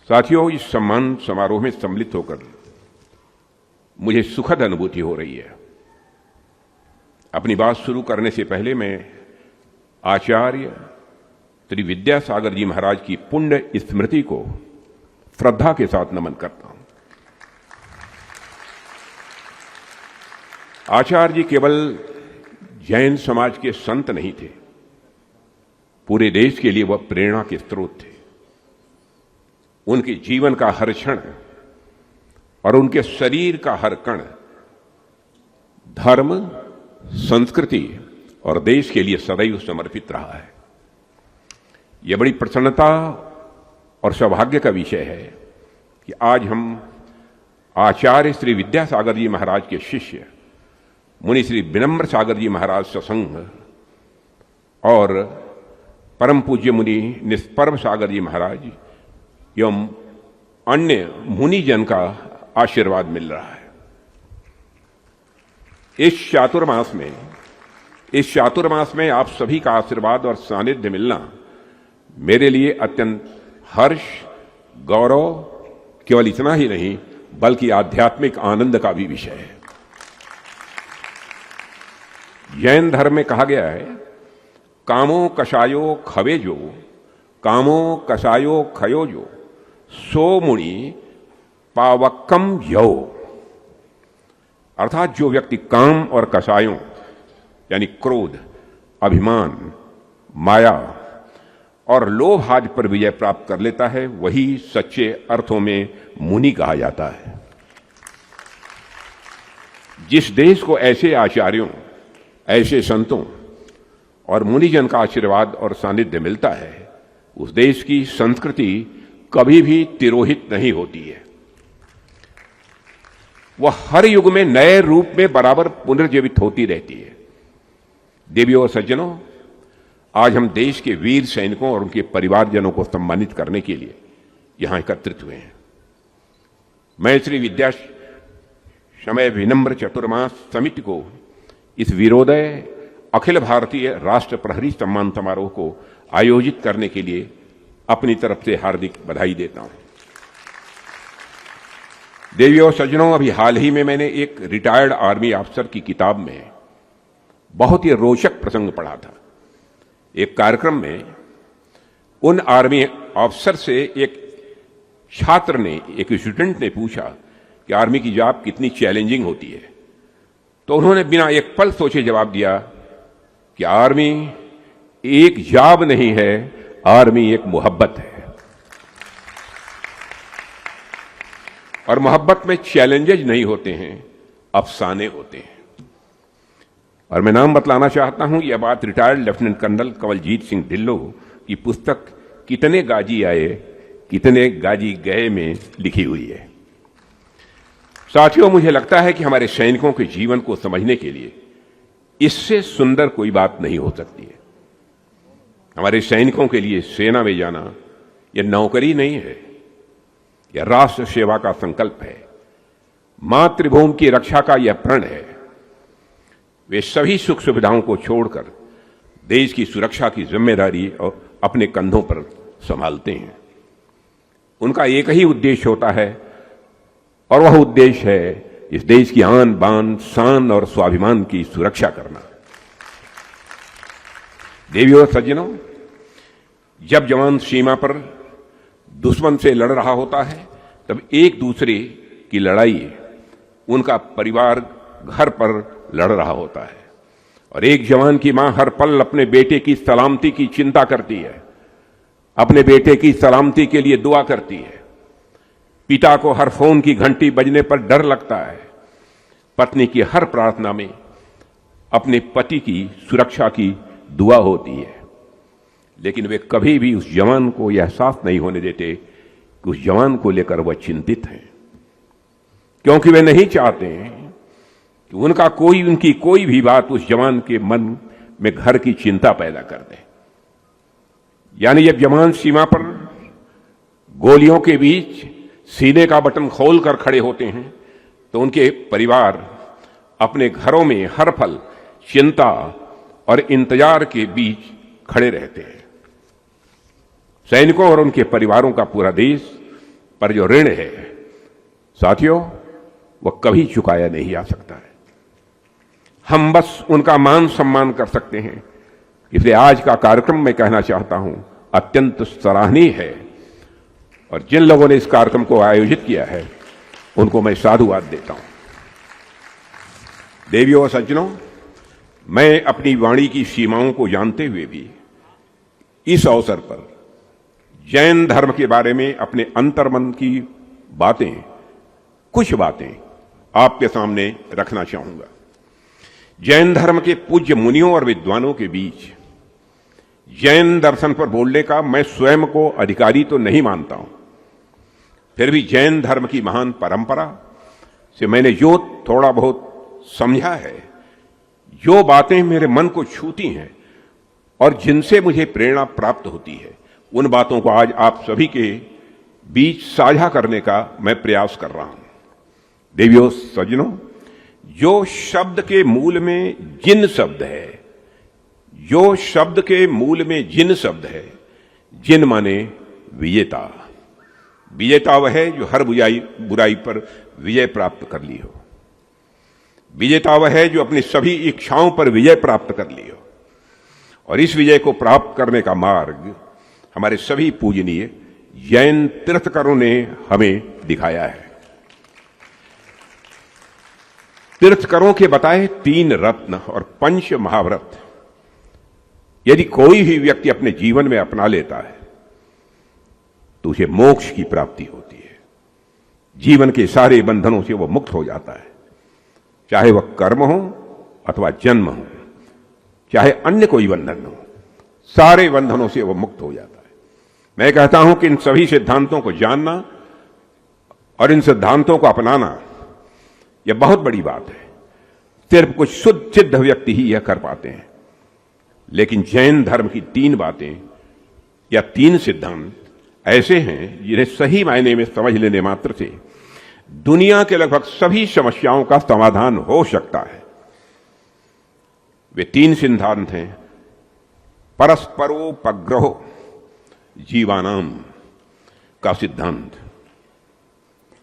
साथियों, इस सम्मान समारोह में सम्मिलित होकर मुझे सुखद अनुभूति हो रही है। अपनी बात शुरू करने से पहले मैं आचार्य श्री विद्यासागर जी महाराज की पुण्य स्मृति को श्रद्धा के साथ नमन करता हूं। आचार्य जी केवल जैन समाज के संत नहीं थे, पूरे देश के लिए वह प्रेरणा के स्रोत थे। उनके जीवन का हर क्षण और उनके शरीर का हर कण धर्म, संस्कृति और देश के लिए सदैव समर्पित रहा है। यह बड़ी प्रसन्नता और सौभाग्य का विषय है कि आज हम आचार्य श्री विद्यासागर जी महाराज के शिष्य मुनि श्री विनम्र सागर जी महाराज सत्संग और परम पूज्य मुनि निष्पर्म सागर जी महाराज एवं अन्य मुनिजन का आशीर्वाद मिल रहा है। इस चातुर्मास में आप सभी का आशीर्वाद और सानिध्य मिलना मेरे लिए अत्यंत हर्ष, गौरव केवल इतना ही नहीं बल्कि आध्यात्मिक आनंद का भी विषय है। जैन धर्म में कहा गया है, कामो कषायो खवेजो, कामो कषायो खयोजो, सो मुनि पावक्कम यो। अर्थात जो व्यक्ति काम और कषायों यानी क्रोध, अभिमान, माया और लोभ आदि पर विजय प्राप्त कर लेता है, वही सच्चे अर्थों में मुनि कहा जाता है। जिस देश को ऐसे आचार्यों, ऐसे संतों और मुनिजन का आशीर्वाद और सानिध्य मिलता है, उस देश की संस्कृति कभी भी तिरोहित नहीं होती है। वह हर युग में नए रूप में बराबर पुनर्जीवित होती रहती है। देवियों और सज्जनों, आज हम देश के वीर सैनिकों और उनके परिवारजनों को सम्मानित करने के लिए यहां एकत्रित हुए हैं। मैं श्री विद्याशमय विनम्र चतुर्मास समिति को इस वीरोदय अखिल भारतीय राष्ट्र प्रहरी सम्मान समारोह को आयोजित करने के लिए अपनी तरफ से हार्दिक बधाई देता हूं। देवियों और सज्जनों, अभी हाल ही में मैंने एक रिटायर्ड आर्मी अफसर की किताब में बहुत ही रोचक प्रसंग पढ़ा था। एक कार्यक्रम में उन आर्मी अफसर से एक छात्र ने, एक स्टूडेंट ने पूछा कि आर्मी की जॉब कितनी चैलेंजिंग होती है। तो उन्होंने बिना एक पल सोचे जवाब दिया कि आर्मी एक जॉब नहीं है, आर्मी एक मोहब्बत है। और मोहब्बत में चैलेंजेज नहीं होते हैं, अफसाने होते हैं। और मैं नाम बतलाना चाहता हूं, यह बात retired lieutenant colonel Kanwaljit Singh Dhillon की पुस्तक कितने गाजी आए कितने गाजी गए में लिखी हुई है। साथियों, मुझे लगता है कि हमारे सैनिकों के जीवन को समझने के लिए इससे सुंदर कोई बात नहीं हो सकती है। हमारे सैनिकों के लिए सेना में जाना यह नौकरी नहीं है, यह राष्ट्र सेवा का संकल्प है, मातृभूमि की रक्षा का यह प्रण है। वे सभी सुख सुविधाओं को छोड़कर देश की सुरक्षा की जिम्मेदारी और अपने कंधों पर संभालते हैं। उनका एक ही उद्देश्य होता है और वह उद्देश्य है इस देश की आन बान, शान और स्वाभिमान की सुरक्षा करना। देवियों और सज्जनों, जब जवान सीमा पर दुश्मन से लड़ रहा होता है, तब एक दूसरे की लड़ाई उनका परिवार घर पर लड़ रहा होता है। और एक जवान की मां हर पल अपने बेटे की सलामती की चिंता करती है, अपने बेटे की सलामती के लिए दुआ करती है। पिता को हर फोन की घंटी बजने पर डर लगता है। पत्नी की हर प्रार्थना में अपने पति की सुरक्षा की दुआ होती है। लेकिन वे कभी भी उस जवान को यह एहसास नहीं होने देते कि उस जवान को लेकर वह चिंतित हैं, क्योंकि वे नहीं चाहते कि उनकी कोई भी बात उस जवान के मन में घर की चिंता पैदा कर दे। यानी जब जवान सीमा पर गोलियों के बीच सीने का बटन खोलकर खड़े होते हैं, तो उनके परिवार अपने घरों में हर पल चिंता और इंतजार के बीच खड़े रहते हैं। सैनिकों और उनके परिवारों का पूरा देश पर जो ऋण है साथियों, वह कभी चुकाया नहीं जा सकता है। हम बस उनका मान सम्मान कर सकते हैं। इसलिए आज का कार्यक्रम मैं कहना चाहता हूं अत्यंत सराहनीय है, और जिन लोगों ने इस कार्यक्रम को आयोजित किया है उनको मैं साधुवाद देता हूं। देवियों और सज्जनों, मैं अपनी वाणी की सीमाओं को जानते हुए भी इस अवसर पर जैन धर्म के बारे में अपने अंतर्मन की बातें, कुछ बातें आपके सामने रखना चाहूंगा। जैन धर्म के पूज्य मुनियों और विद्वानों के बीच जैन दर्शन पर बोलने का मैं स्वयं को अधिकारी तो नहीं मानता हूं, फिर भी जैन धर्म की महान परंपरा से मैंने जो थोड़ा बहुत समझा है, जो बातें मेरे मन को छूती हैं और जिनसे मुझे प्रेरणा प्राप्त होती है, उन बातों को आज आप सभी के बीच साझा करने का मैं प्रयास कर रहा हूं। देवियों सज्जनों, जो शब्द के मूल में जिन शब्द है, जो शब्द के मूल में जिन शब्द है, जिन माने विजेता। विजेता वह है जो हर बुराई पर विजय प्राप्त कर ली हो। विजेता वह है जो अपनी सभी इच्छाओं पर विजय प्राप्त कर ली हो। और इस विजय को प्राप्त करने का मार्ग हमारे सभी पूजनीय जैन तीर्थकरों ने हमें दिखाया है। तीर्थकरों के बताए 3 रत्न और 5 महाव्रत यदि कोई भी व्यक्ति अपने जीवन में अपना लेता है तो उसे मोक्ष की प्राप्ति होती है। जीवन के सारे बंधनों से वह मुक्त हो जाता है, चाहे वह कर्म हो अथवा जन्म हो, चाहे अन्य कोई बंधन हो, सारे बंधनों से वह मुक्त हो जाता है। मैं कहता हूं कि इन सभी सिद्धांतों को जानना और इन सिद्धांतों को अपनाना यह बहुत बड़ी बात है। सिर्फ कुछ शुद्ध सिद्ध व्यक्ति ही यह कर पाते हैं। लेकिन जैन धर्म की 3 बातें या 3 सिद्धांत ऐसे हैं जिन्हें सही मायने में समझ लेने मात्र से दुनिया के लगभग सभी समस्याओं का समाधान हो सकता है। वे 3 सिद्धांत हैं। परस्परोपग्रहो जीवानाम का सिद्धांत,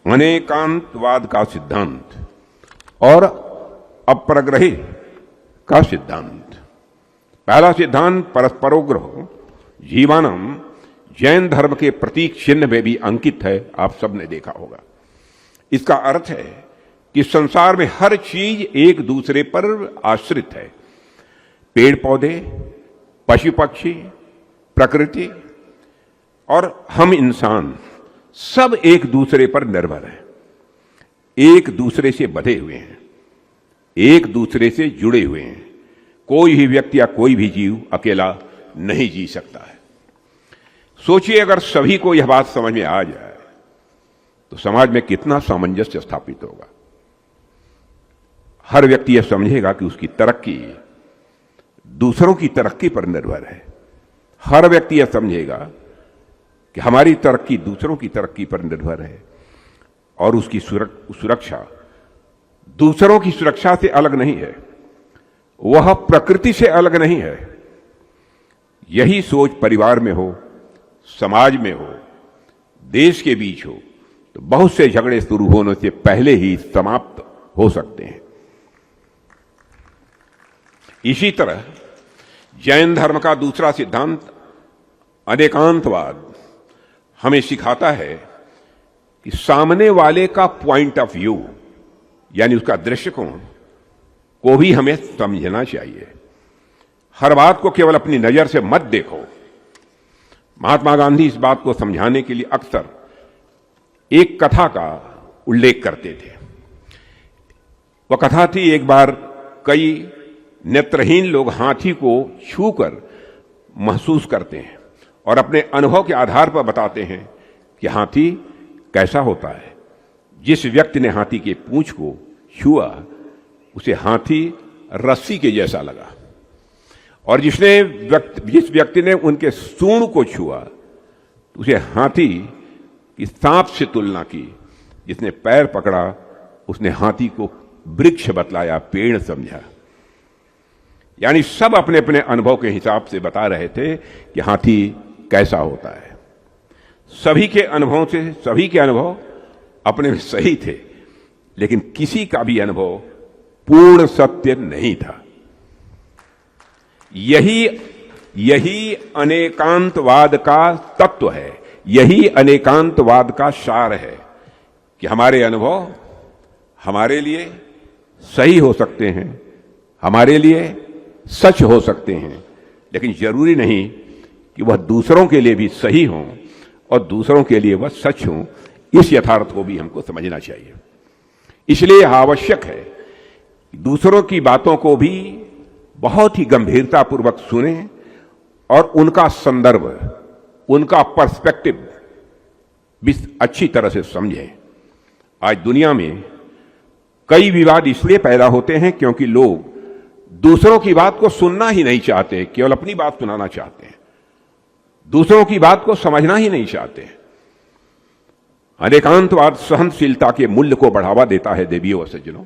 अनेकांतवाद का सिद्धांत और अपरग्रही का सिद्धांत। पहला सिद्धांत परस्परोग्रह जीवानम जैन धर्म के प्रतीक चिन्ह में भी अंकित है, आप सबने देखा होगा। इसका अर्थ है कि संसार में हर चीज एक दूसरे पर आश्रित है। पेड़ पौधे, पशु पक्षी, प्रकृति और हम इंसान सब एक दूसरे पर निर्भर हैं, एक दूसरे से बंधे हुए हैं, एक दूसरे से जुड़े हुए हैं। कोई भी व्यक्ति या कोई भी जीव अकेला नहीं जी सकता है। सोचिए, अगर सभी को यह बात समझ में आ जाए तो समाज में कितना सामंजस्य स्थापित होगा। हर व्यक्ति यह समझेगा कि उसकी तरक्की दूसरों की तरक्की पर निर्भर है। हर व्यक्ति यह समझेगा कि हमारी तरक्की दूसरों की तरक्की पर निर्भर है और उसकी सुरक्षा दूसरों की सुरक्षा से अलग नहीं है, वह प्रकृति से अलग नहीं है। यही सोच परिवार में हो, समाज में हो, देश के बीच हो तो बहुत से झगड़े शुरू होने से पहले ही समाप्त हो सकते हैं। इसी तरह जैन धर्म का दूसरा सिद्धांत अनेकांतवाद हमें सिखाता है कि सामने वाले का पॉइंट ऑफ व्यू यानी उसका दृष्टिकोण को भी हमें समझना चाहिए। हर बात को केवल अपनी नजर से मत देखो। महात्मा गांधी इस बात को समझाने के लिए अक्सर एक कथा का उल्लेख करते थे। वह कथा थी, एक बार कई नेत्रहीन लोग हाथी को छूकर महसूस करते हैं और अपने अनुभव के आधार पर बताते हैं कि हाथी कैसा होता है। जिस व्यक्ति ने हाथी के पूंछ को छुआ उसे हाथी रस्सी के जैसा लगा, और जिस व्यक्ति ने उनके सूंड को छुआ तो उसे हाथी की सांप से तुलना की। जिसने पैर पकड़ा उसने हाथी को वृक्ष बतलाया, पेड़ समझा। यानी सब अपने अपने अनुभव के हिसाब से बता रहे थे कि हाथी कैसा होता है। सभी के अनुभवों से सभी के अनुभव अपने में सही थे, लेकिन किसी का भी अनुभव पूर्ण सत्य नहीं था। यही अनेकांतवाद का तत्व है, यही अनेकांतवाद का सार है कि हमारे अनुभव हमारे लिए सही हो सकते हैं, हमारे लिए सच हो सकते हैं, लेकिन जरूरी नहीं कि वह दूसरों के लिए भी सही हों और दूसरों के लिए वह सच हों। इस यथार्थ को भी हमको समझना चाहिए। इसलिए आवश्यक है कि दूसरों की बातों को भी बहुत ही गंभीरतापूर्वक सुनें और उनका संदर्भ, उनका पर्सपेक्टिव भी अच्छी तरह से समझें। आज दुनिया में कई विवाद इसलिए पैदा होते हैं क्योंकि लोग दूसरों की बात को सुनना ही नहीं चाहते, केवल अपनी बात सुनाना चाहते हैं, दूसरों की बात को समझना ही नहीं चाहते। अनेकांतवाद सहनशीलता के मूल्य को बढ़ावा देता है देवियों और सज्जनों।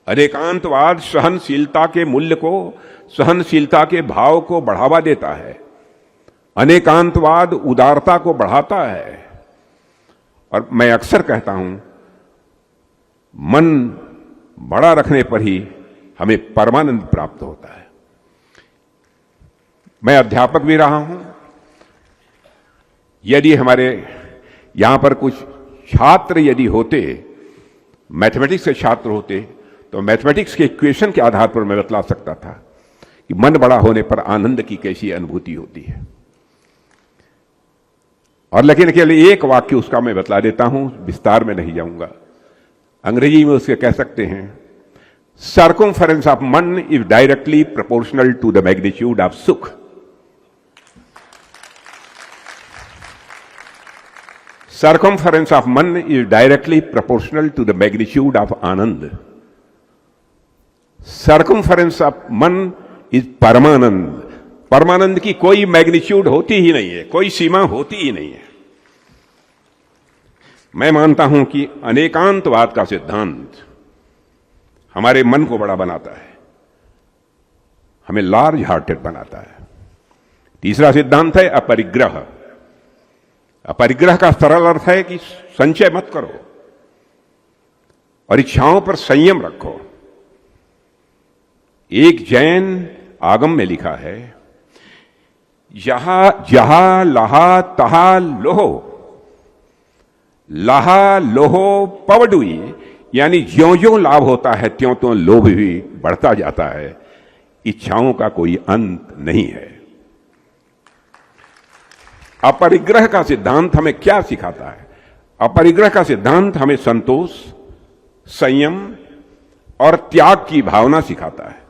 अनेकांतवाद सहनशीलता के मूल्य को, सहनशीलता के भाव को बढ़ावा देता है। अनेकांतवाद उदारता को बढ़ाता है। और मैं अक्सर कहता हूं, मन बड़ा रखने पर ही हमें परमानंद प्राप्त होता है। मैं अध्यापक भी रहा हूं। यदि हमारे यहां पर कुछ छात्र यदि होते, मैथमेटिक्स के छात्र होते, तो मैथमेटिक्स के इक्वेशन के आधार पर मैं बतला सकता था कि मन बड़ा होने पर आनंद की कैसी अनुभूति होती है। और लेकिन केवल एक वाक्य उसका मैं बतला देता हूं, विस्तार में नहीं जाऊंगा। अंग्रेजी में उसके कह सकते हैं, सर्कमफरेंस ऑफ मन is directly proportional to the magnitude of सुख। Circumference of man is directly proportional to the magnitude of Anand. Circumference of man is परमानंद। परमानंद की कोई मैग्नीट्यूड होती ही नहीं है, कोई सीमा होती ही नहीं है। मैं मानता हूं कि अनेकांतवाद का सिद्धांत हमारे मन को बड़ा बनाता है, हमें लार्ज हार्टेड बनाता है। तीसरा सिद्धांत है अपरिग्रह। अपरिग्रह का सरल अर्थ है कि संचय मत करो और इच्छाओं पर संयम रखो। एक जैन आगम में लिखा है, जहां लहा तहा लोहो, लहा लोहो पवडुई, यानी ज्यों ज्यों लाभ होता है त्यों त्यों लोभ भी बढ़ता जाता है। इच्छाओं का कोई अंत नहीं है। अपरिग्रह का सिद्धांत हमें क्या सिखाता है? अपरिग्रह का सिद्धांत हमें संतोष, संयम और त्याग की भावना सिखाता है।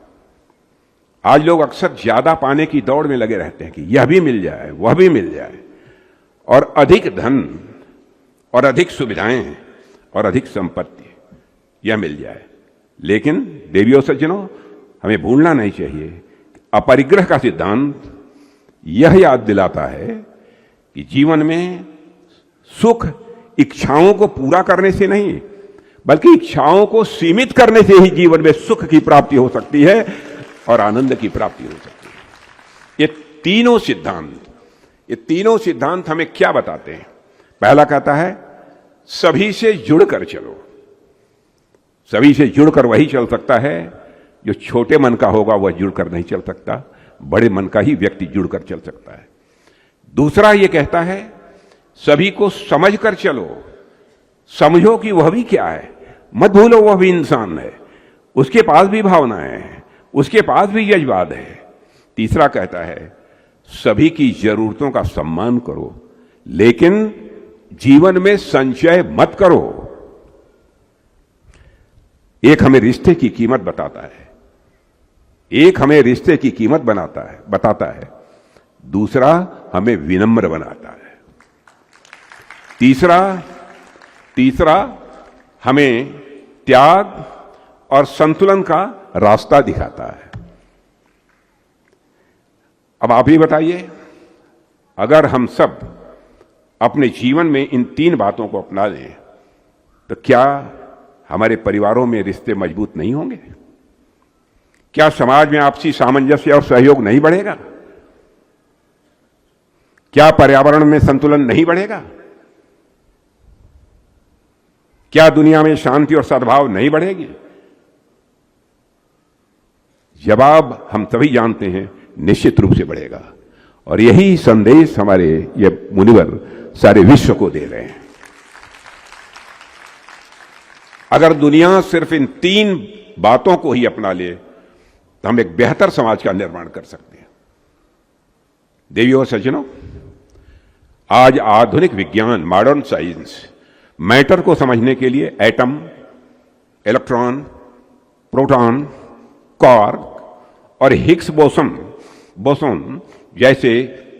आज लोग अक्सर ज्यादा पाने की दौड़ में लगे रहते हैं कि यह भी मिल जाए, वह भी मिल जाए, और अधिक धन और अधिक सुविधाएं और अधिक संपत्ति यह मिल जाए। लेकिन देवियों सज्जनों, हमें भूलना नहीं चाहिए, अपरिग्रह का सिद्धांत यह याद दिलाता है कि जीवन में सुख इच्छाओं को पूरा करने से नहीं, बल्कि इच्छाओं को सीमित करने से ही जीवन में सुख की प्राप्ति हो सकती है और आनंद की प्राप्ति हो सकती है। ये तीनों सिद्धांत हमें क्या बताते हैं? पहला कहता है, सभी से जुड़कर चलो। सभी से जुड़कर वही चल सकता है जो छोटे मन का होगा, वह जुड़कर नहीं चल सकता। बड़े मन का ही व्यक्ति जुड़कर चल सकता है। दूसरा ये कहता है, सभी को समझकर चलो। समझो कि वह भी क्या है, मत भूलो वह भी इंसान है, उसके पास भी भावनाएं हैं, उसके पास भी जज्बात है। तीसरा कहता है, सभी की जरूरतों का सम्मान करो, लेकिन जीवन में संचय मत करो। एक हमें रिश्ते की कीमत बताता है, एक हमें रिश्ते की कीमत बताता है, दूसरा हमें विनम्र बनाता है, तीसरा हमें त्याग और संतुलन का रास्ता दिखाता है। अब आप ही बताइए, अगर हम सब अपने जीवन में इन तीन बातों को अपना लें तो क्या हमारे परिवारों में रिश्ते मजबूत नहीं होंगे? क्या समाज में आपसी सामंजस्य और सहयोग नहीं बढ़ेगा? क्या पर्यावरण में संतुलन नहीं बढ़ेगा? क्या दुनिया में शांति और सद्भाव नहीं बढ़ेगी? जवाब हम सभी जानते हैं, निश्चित रूप से बढ़ेगा। और यही संदेश हमारे ये मुनिवर सारे विश्व को दे रहे हैं। अगर दुनिया सिर्फ इन 3 बातों को ही अपना ले तो हम एक बेहतर समाज का निर्माण कर सकते हैं। देवियों और सज्जनों, आज आधुनिक विज्ञान, मॉडर्न साइंस, मैटर को समझने के लिए एटम, इलेक्ट्रॉन, प्रोटॉन, क्वार्क और हिग्स बोसोन जैसे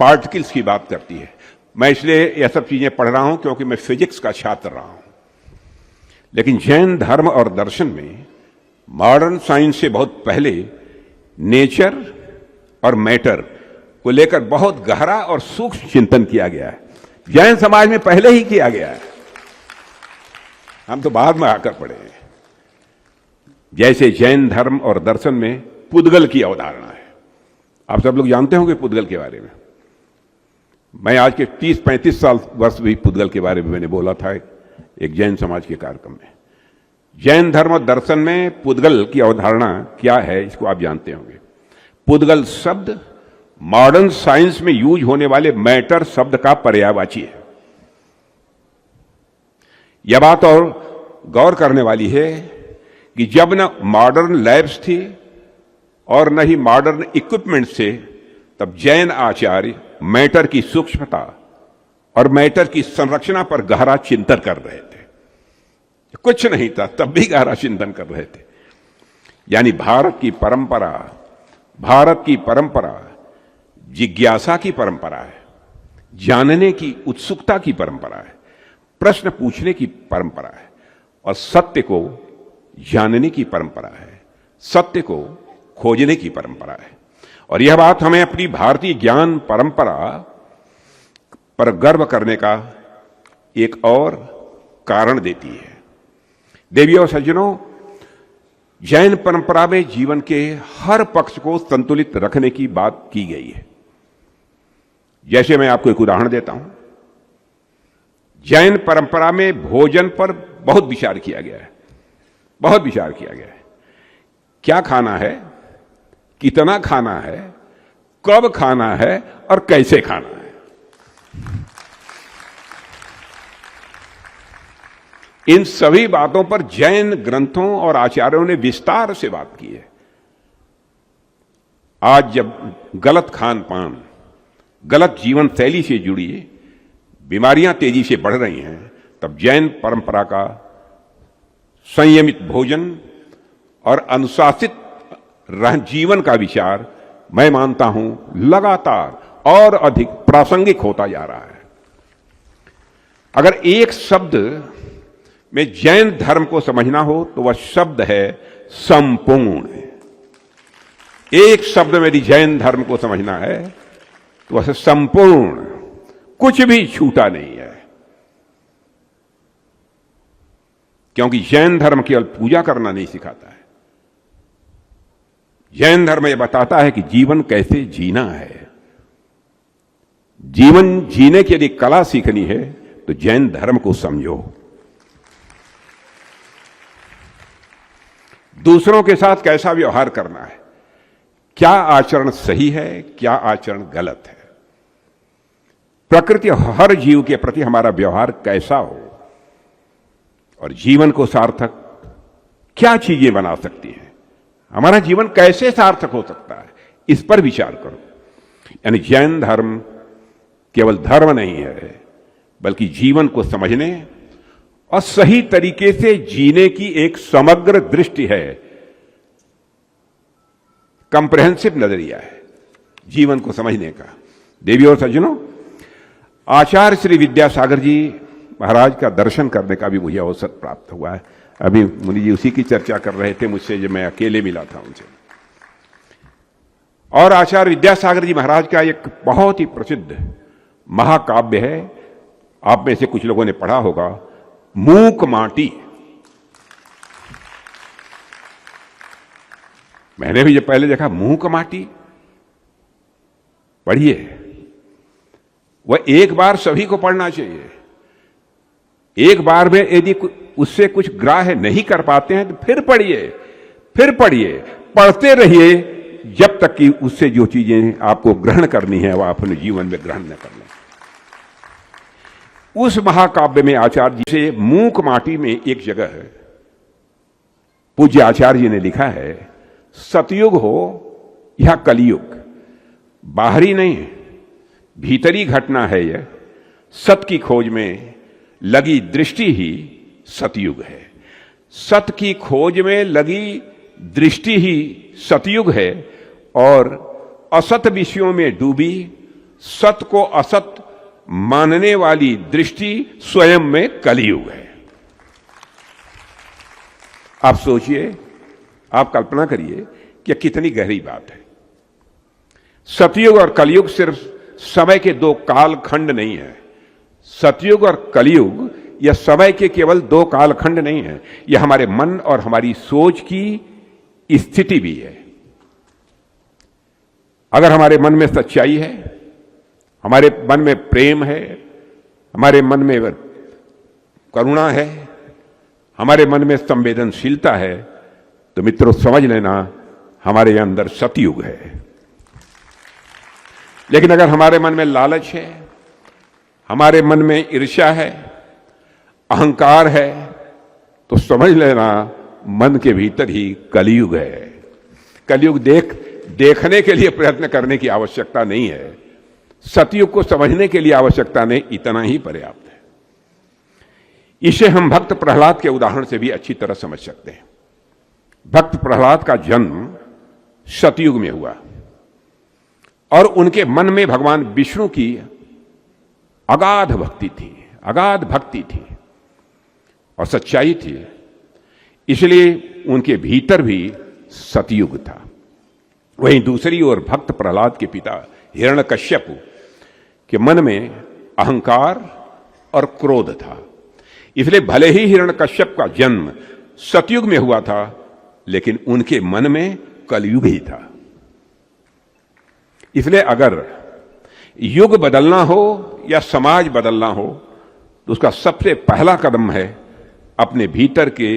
पार्टिकल्स की बात करती है। मैं इसलिए यह सब चीजें पढ़ रहा हूं क्योंकि मैं फिजिक्स का छात्र रहा हूं। लेकिन जैन धर्म और दर्शन में मॉडर्न साइंस से बहुत पहले नेचर और मैटर को लेकर बहुत गहरा और सूक्ष्म चिंतन किया गया है। जैन समाज में पहले ही किया गया है, हम तो बाद में आकर पढ़े हैं। जैसे जैन धर्म और दर्शन में पुद्गल की अवधारणा है। आप सब लोग जानते होंगे पुद्गल के बारे में। मैं आज के 30-35 साल वर्ष भी पुद्गल के बारे में मैंने बोला था एक जैन समाज के कार्यक्रम में। जैन धर्म और दर्शन में पुद्गल की अवधारणा क्या है, इसको आप जानते होंगे। पुद्गल शब्द मॉडर्न साइंस में यूज होने वाले मैटर शब्द का पर्यायवाची है। यह बात और गौर करने वाली है कि जब न मॉडर्न लैब्स थी और न ही मॉडर्न इक्विपमेंट थे, तब जैन आचार्य मैटर की सूक्ष्मता और मैटर की संरचना पर गहरा चिंतन कर रहे थे। कुछ नहीं था तब भी गहरा चिंतन कर रहे थे। यानी भारत की परंपरा जिज्ञासा की परंपरा है, जानने की उत्सुकता की परंपरा है, प्रश्न पूछने की परंपरा है और सत्य को जानने की परंपरा है, सत्य को खोजने की परंपरा है। और यह बात हमें अपनी भारतीय ज्ञान परंपरा पर गर्व करने का एक और कारण देती है। देवियों और सज्जनों, जैन परंपरा में जीवन के हर पक्ष को संतुलित रखने की बात की गई है। जैसे मैं आपको एक उदाहरण देता हूं। जैन परंपरा में भोजन पर बहुत विचार किया गया है, बहुत विचार किया गया है। क्या खाना है, कितना खाना है, कब खाना है और कैसे खाना है। इन सभी बातों पर जैन ग्रंथों और आचार्यों ने विस्तार से बात की है। आज जब गलत खान पान, गलत जीवन शैली से जुड़ी बीमारियां तेजी से बढ़ रही हैं, तब जैन परंपरा का संयमित भोजन और अनुशासित जीवन का विचार, मैं मानता हूं, लगातार और अधिक प्रासंगिक होता जा रहा है। अगर एक शब्द में जैन धर्म को समझना हो तो वह शब्द है संपूर्ण। एक शब्द में यदि जैन धर्म को समझना है तो वह संपूर्ण, कुछ भी छूटा नहीं है। क्योंकि जैन धर्म केवल पूजा करना नहीं सिखाता है। जैन धर्म यह बताता है कि जीवन कैसे जीना है। जीवन जीने की यदि कला सीखनी है तो जैन धर्म को समझो। दूसरों के साथ कैसा व्यवहार करना है, क्या आचरण सही है, क्या आचरण गलत है, प्रकृति हर जीव के प्रति हमारा व्यवहार कैसा हो, और जीवन को सार्थक क्या चीजें बना सकती हैं, हमारा जीवन कैसे सार्थक हो सकता है, इस पर विचार करो। यानी जैन धर्म केवल धर्म नहीं है, बल्कि जीवन को समझने और सही तरीके से जीने की एक समग्र दृष्टि है, कंप्रेहेंसिव नजरिया है जीवन को समझने का। देवियों और सज्जनों, आचार्य श्री विद्यासागर जी महाराज का दर्शन करने का भी मुझे अवसर प्राप्त हुआ है। अभी मुनि जी उसी की चर्चा कर रहे थे मुझसे जब मैं अकेले मिला था उनसे। और आचार्य विद्यासागर जी महाराज का एक बहुत ही प्रसिद्ध महाकाव्य है, आप में से कुछ लोगों ने पढ़ा होगा, मूक माटी। मैंने भी जब पहले देखा मूक माटी, पढ़िए। वह एक बार सभी को पढ़ना चाहिए। एक बार में यदि उससे कुछ ग्राह्य नहीं कर पाते हैं तो फिर पढ़िए, फिर पढ़िए, पढ़ते रहिए जब तक कि उससे जो चीजें आपको ग्रहण करनी है वह अपने जीवन में ग्रहण न कर लें। उस महाकाव्य में आचार्य जी से मूक माटी में एक जगह है, पूज्य आचार्य जी ने लिखा है, सतयुग हो या कलयुग, बाहरी नहीं है, भीतरी घटना है यह। सत की खोज में लगी दृष्टि ही सतयुग है। सत की खोज में लगी दृष्टि ही सतयुग है और असत विषयों में डूबी सत को असत मानने वाली दृष्टि स्वयं में कलयुग है। आप सोचिए, आप कल्पना करिए कि कितनी गहरी बात है। सतयुग और कलयुग सिर्फ समय के दो कालखंड नहीं है। सतयुग और कलयुग यह समय के केवल दो कालखंड नहीं है, यह हमारे मन और हमारी सोच की स्थिति भी है। अगर हमारे मन में सच्चाई है, हमारे मन में प्रेम है, हमारे मन में करुणा है, हमारे मन में संवेदनशीलता है, तो मित्रों समझ लेना हमारे अंदर सतयुग है। लेकिन अगर हमारे मन में लालच है, हमारे मन में ईर्ष्या है, अहंकार है, तो समझ लेना मन के भीतर ही कलयुग है। कलयुग देखने के लिए प्रयत्न करने की आवश्यकता नहीं है, सतयुग को समझने के लिए आवश्यकता नहीं, इतना ही पर्याप्त है। इसे हम भक्त प्रहलाद के उदाहरण से भी अच्छी तरह समझ सकते हैं। भक्त प्रहलाद का जन्म सतयुग में हुआ और उनके मन में भगवान विष्णु की अगाध भक्ति थी, अगाध भक्ति थी और सच्चाई थी, इसलिए उनके भीतर भी सतयुग था। वहीं दूसरी ओर भक्त प्रहलाद के पिता हिरण्यकश्यप के मन में अहंकार और क्रोध था, इसलिए भले ही हिरण्यकश्यप का जन्म सतयुग में हुआ था, लेकिन उनके मन में कलयुग ही था। इसलिए अगर युग बदलना हो या समाज बदलना हो तो उसका सबसे पहला कदम है अपने भीतर के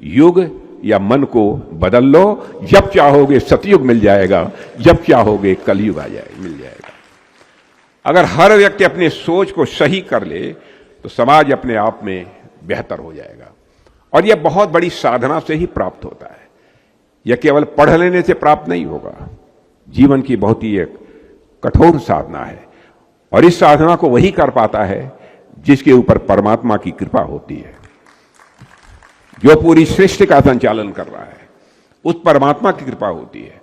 युग या मन को बदल लो। जब चाहोगे सतयुग मिल जाएगा, जब चाहोगे कलयुग मिल जाएगा। अगर हर व्यक्ति अपनी सोच को सही कर ले तो समाज अपने आप में बेहतर हो जाएगा। और यह बहुत बड़ी साधना से ही प्राप्त होता है, यह केवल पढ़ लेने से प्राप्त नहीं होगा। जीवन की बहुत ही एक कठोर साधना है और इस साधना को वही कर पाता है जिसके ऊपर परमात्मा की कृपा होती है। जो पूरी सृष्टि का संचालन कर रहा है, उस परमात्मा की कृपा होती है,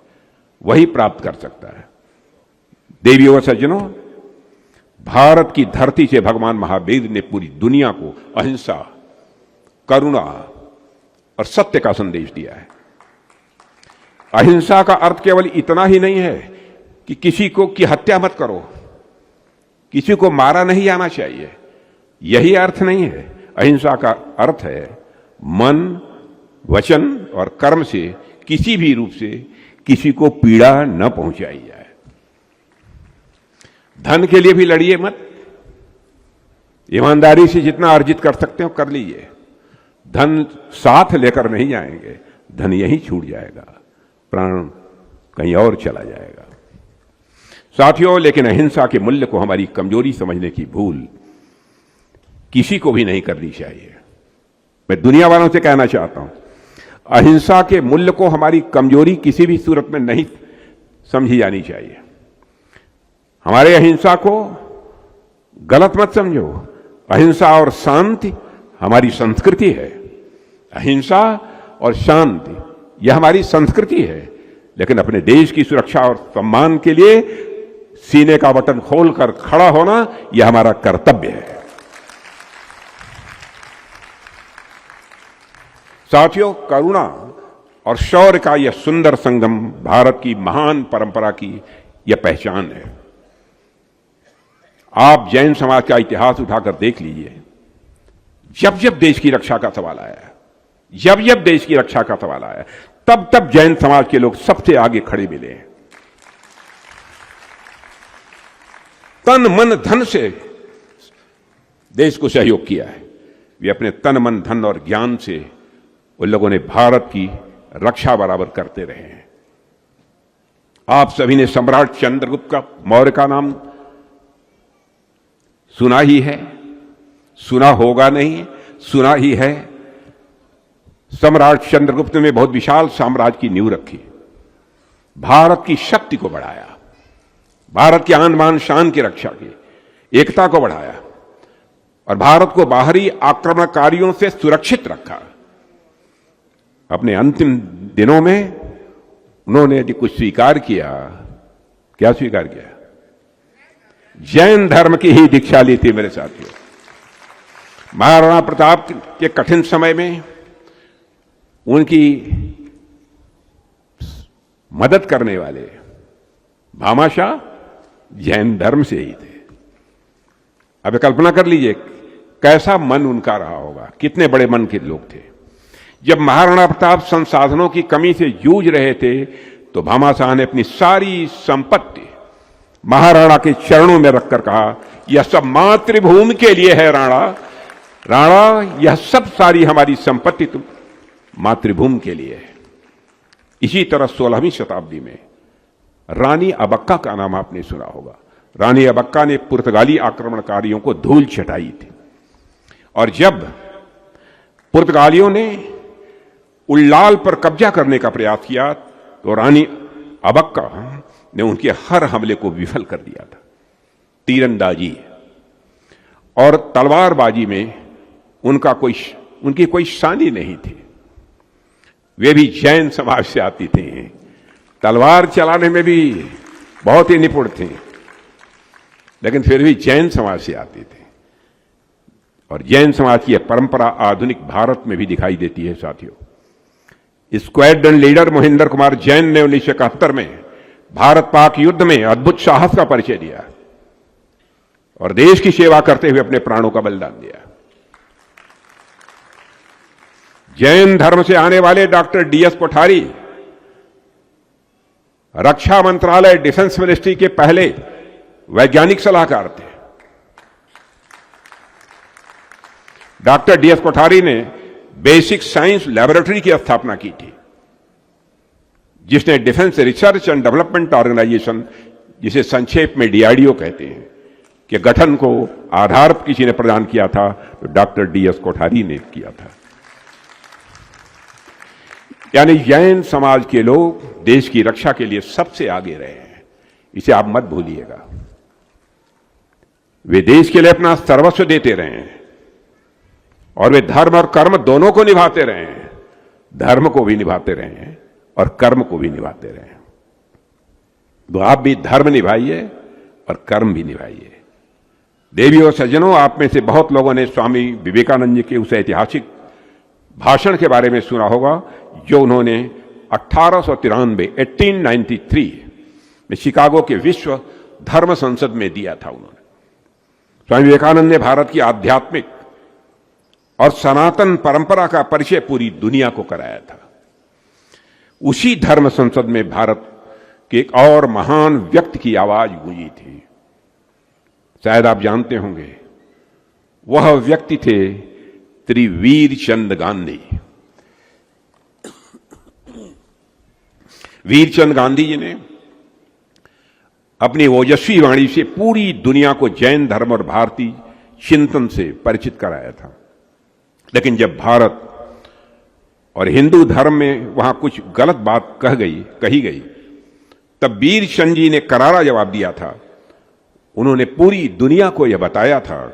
वही प्राप्त कर सकता है। देवियों व सज्जनों, भारत की धरती से भगवान महावीर ने पूरी दुनिया को अहिंसा, करुणा और सत्य का संदेश दिया है। अहिंसा का अर्थ केवल इतना ही नहीं है कि किसी की हत्या मत करो, किसी को मारा नहीं जाना चाहिए, यही अर्थ नहीं है। अहिंसा का अर्थ है मन, वचन और कर्म से किसी भी रूप से किसी को पीड़ा न पहुंचाई जाए। धन के लिए भी लड़िए मत, ईमानदारी से जितना अर्जित कर सकते हो कर लीजिए। धन साथ लेकर नहीं जाएंगे, धन यहीं छूट जाएगा, प्राण कहीं और चला जाएगा। साथियों, लेकिन अहिंसा के मूल्य को हमारी कमजोरी समझने की भूल किसी को भी नहीं करनी चाहिए। मैं दुनिया वालों से कहना चाहता हूं, अहिंसा के मूल्य को हमारी कमजोरी किसी भी सूरत में नहीं समझी जानी चाहिए। हमारे अहिंसा को गलत मत समझो। अहिंसा और शांति हमारी संस्कृति है। अहिंसा और शांति यह हमारी संस्कृति है, लेकिन अपने देश की सुरक्षा और सम्मान के लिए सीने का बटन खोलकर खड़ा होना यह हमारा कर्तव्य है। साथियों, करुणा और शौर्य का यह सुंदर संगम भारत की महान परंपरा की यह पहचान है। आप जैन समाज का इतिहास उठाकर देख लीजिए। जब जब देश की रक्षा का सवाल आया, जब जब देश की रक्षा का सवाल आया, तब तब जैन समाज के लोग सबसे आगे खड़े मिले हैं। तन मन धन से देश को सहयोग किया है। वे अपने तन मन धन और ज्ञान से उन लोगों ने भारत की रक्षा बराबर करते रहे हैं। आप सभी ने सम्राट चंद्रगुप्त का मौर्य का नाम सुना ही है, सुना होगा नहीं, सुना ही है। सम्राट चंद्रगुप्त ने बहुत विशाल साम्राज्य की नींव रखी, भारत की शक्ति को बढ़ाया, भारत की आन बान शान की रक्षा की, एकता को बढ़ाया और भारत को बाहरी आक्रमणकारियों से सुरक्षित रखा। अपने अंतिम दिनों में उन्होंने यदि कुछ स्वीकार किया, क्या स्वीकार किया? जैन धर्म की ही दीक्षा ली थी मेरे साथियों। महाराणा प्रताप के कठिन समय में उनकी मदद करने वाले भामाशाह जैन धर्म से ही थे। अब कल्पना कर लीजिए कैसा मन उनका रहा होगा, कितने बड़े मन के लोग थे। जब महाराणा प्रताप संसाधनों की कमी से जूझ रहे थे तो भामाशाह ने अपनी सारी संपत्ति महाराणा के चरणों में रखकर कहा, यह सब मातृभूमि के लिए है राणा, यह सब सारी हमारी संपत्ति तुम मातृभूमि के लिए है। इसी तरह 16वीं शताब्दी में रानी अबक्का का नाम आपने सुना होगा। रानी अबक्का ने पुर्तगाली आक्रमणकारियों को धूल चटाई थी और जब पुर्तगालियों ने उल्लाल पर कब्जा करने का प्रयास किया तो रानी अबक्का ने उनके हर हमले को विफल कर दिया था। तीरंदाजी और तलवारबाजी में उनकी कोई शानी नहीं थी। वे भी जैन समाज से आती थी, तलवार चलाने में भी बहुत ही निपुण थे, लेकिन फिर भी जैन समाज से आती थी। और जैन समाज की यह परंपरा आधुनिक भारत में भी दिखाई देती है साथियों। स्क्वाड्रन लीडर मोहिंदर कुमार जैन ने 1971 में भारत पाक युद्ध में अद्भुत साहस का परिचय दिया और देश की सेवा करते हुए अपने प्राणों का बलिदान दिया। जैन धर्म से आने वाले डॉक्टर डीएस कोठारी रक्षा मंत्रालय डिफेंस मिनिस्ट्री के पहले वैज्ञानिक सलाहकार थे। डॉक्टर डीएस कोठारी ने बेसिक साइंस लैबोरेटरी की स्थापना की थी, जिसने defence research and development organisation, जिसे संक्षेप में डीआरडीओ कहते हैं, के गठन को आधार किसी ने प्रदान किया था तो डॉक्टर डीएस कोठारी ने किया था। यानी जैन समाज के लोग देश की रक्षा के लिए सबसे आगे रहे हैं, इसे आप मत भूलिएगा। वे देश के लिए अपना सर्वस्व देते रहे हैं और वे धर्म और कर्म दोनों को निभाते रहे हैं। धर्म को भी निभाते रहे हैं और कर्म को भी निभाते रहे हैं। तो आप भी धर्म निभाइए और कर्म भी निभाइए। देवी और सज्जनों, आप में से बहुत लोगों ने स्वामी विवेकानंद जी के उस ऐतिहासिक भाषण के बारे में सुना होगा जो उन्होंने 1893 में शिकागो के विश्व धर्म संसद में दिया था। उन्होंने स्वामी विवेकानंद ने भारत की आध्यात्मिक और सनातन परंपरा का परिचय पूरी दुनिया को कराया था। उसी धर्म संसद में भारत के एक और महान व्यक्ति की आवाज गूंजी थी। शायद आप जानते होंगे, वह व्यक्ति थे श्री वीरचंद गांधी। वीरचंद गांधी जी ने अपनी ओजस्वी वाणी से पूरी दुनिया को जैन धर्म और भारतीय चिंतन से परिचित कराया था। लेकिन जब भारत और हिंदू धर्म में वहां कुछ गलत बात कही गई, तब वीरचंद जी ने करारा जवाब दिया था। उन्होंने पूरी दुनिया को यह बताया था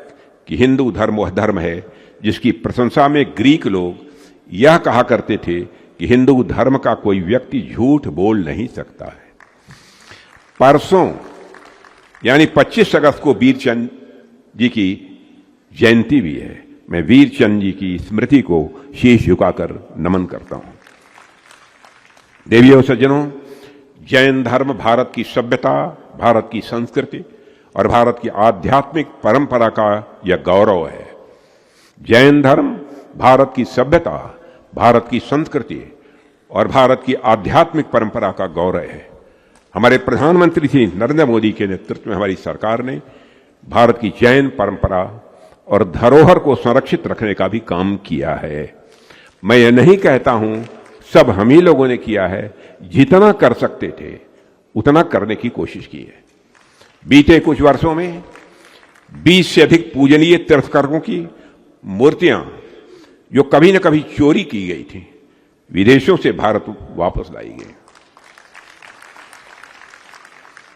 कि हिंदू धर्म वह धर्म है जिसकी प्रशंसा में ग्रीक लोग यह कहा करते थे कि हिंदू धर्म का कोई व्यक्ति झूठ बोल नहीं सकता है। परसों यानी 25 अगस्त को वीरचंद जी की जयंती भी है। मैं वीरचंद जी की स्मृति को शीश झुकाकर नमन करता हूं। देवियों सज्जनों, जैन धर्म भारत की सभ्यता, भारत की संस्कृति और भारत की आध्यात्मिक परंपरा का यह गौरव है। जैन धर्म भारत की सभ्यता, भारत की संस्कृति और भारत की आध्यात्मिक परंपरा का गौरव है। हमारे प्रधानमंत्री श्री नरेंद्र मोदी के नेतृत्व में हमारी सरकार ने भारत की जैन परंपरा और धरोहर को संरक्षित रखने का भी काम किया है। मैं ये नहीं कहता हूं सब हम ही लोगों ने किया है, जितना कर सकते थे उतना करने की कोशिश की है। बीते कुछ वर्षों में 20 से अधिक पूजनीय तीर्थंकरों की मूर्तियां जो कभी न कभी चोरी की गई थी, विदेशों से भारत वापस लाई गई।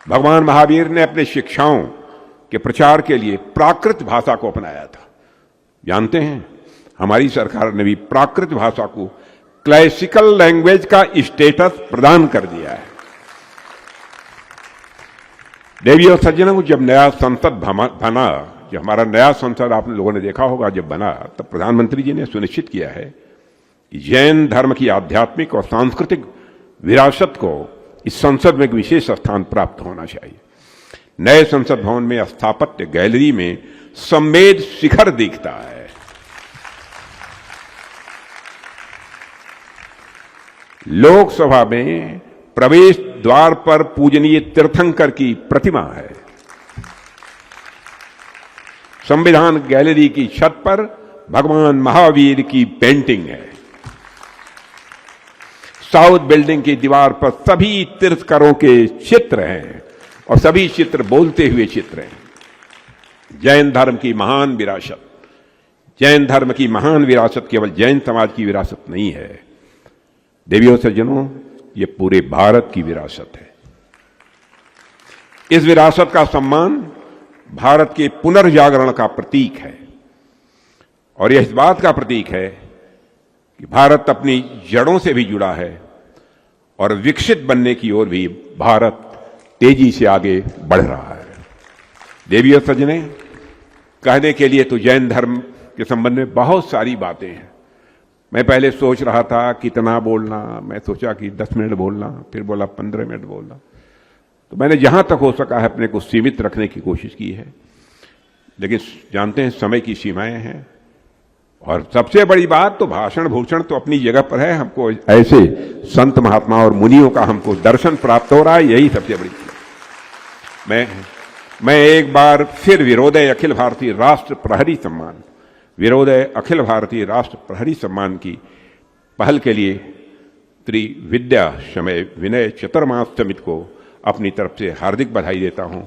भगवान महावीर ने अपने शिक्षाओं के प्रचार के लिए प्राकृत भाषा को अपनाया था। जानते हैं, हमारी सरकार ने भी प्राकृत भाषा को क्लासिकल लैंग्वेज का स्टेटस प्रदान कर दिया है। देवी और सज्जनों, जब नया संसद बना, जब हमारा नया संसद आप लोगों ने देखा होगा जब बना, तब प्रधानमंत्री जी ने सुनिश्चित किया है कि जैन धर्म की आध्यात्मिक और सांस्कृतिक विरासत को इस संसद में एक विशेष स्थान प्राप्त होना चाहिए। नए संसद भवन में स्थापत्य गैलरी में संवेद शिखर दिखता है। लोकसभा में प्रवेश द्वार पर पूजनीय तीर्थंकर की प्रतिमा है। संविधान गैलरी की छत पर भगवान महावीर की पेंटिंग है। साउथ बिल्डिंग की दीवार पर सभी तीर्थंकरों के चित्र हैं और सभी चित्र बोलते हुए चित्र हैं। जैन धर्म की महान विरासत, जैन धर्म की महान विरासत केवल जैन समाज की विरासत नहीं है। देवियों सज्जनों, ये पूरे भारत की विरासत है। इस विरासत का सम्मान भारत के पुनर्जागरण का प्रतीक है और यह इस बात का प्रतीक है कि भारत अपनी जड़ों से भी जुड़ा है और विकसित बनने की ओर भी भारत तेजी से आगे बढ़ रहा है। देवी और सज्जने, कहने के लिए तो जैन धर्म के संबंध में बहुत सारी बातें हैं। मैं पहले सोच रहा था कितना बोलना, मैं सोचा कि 10 मिनट बोलना, फिर बोला 15 मिनट बोलना, तो मैंने जहां तक हो सका है अपने को सीमित रखने की कोशिश की है। लेकिन जानते हैं, समय की सीमाएं हैं और सबसे बड़ी बात तो भाषण भूषण तो अपनी जगह पर है। हमको ऐसे संत महात्मा और मुनियों का हमको दर्शन प्राप्त हो रहा है, यही सबसे बड़ी चीज। मैं एक बार फिर विरोधय अखिल भारतीय राष्ट्र प्रहरी सम्मान, विरोधय अखिल भारतीय राष्ट्र प्रहरी सम्मान की पहल के लिए त्रिविद्या समय विनय चतुर्मास समिति को अपनी तरफ से हार्दिक बधाई देता हूं।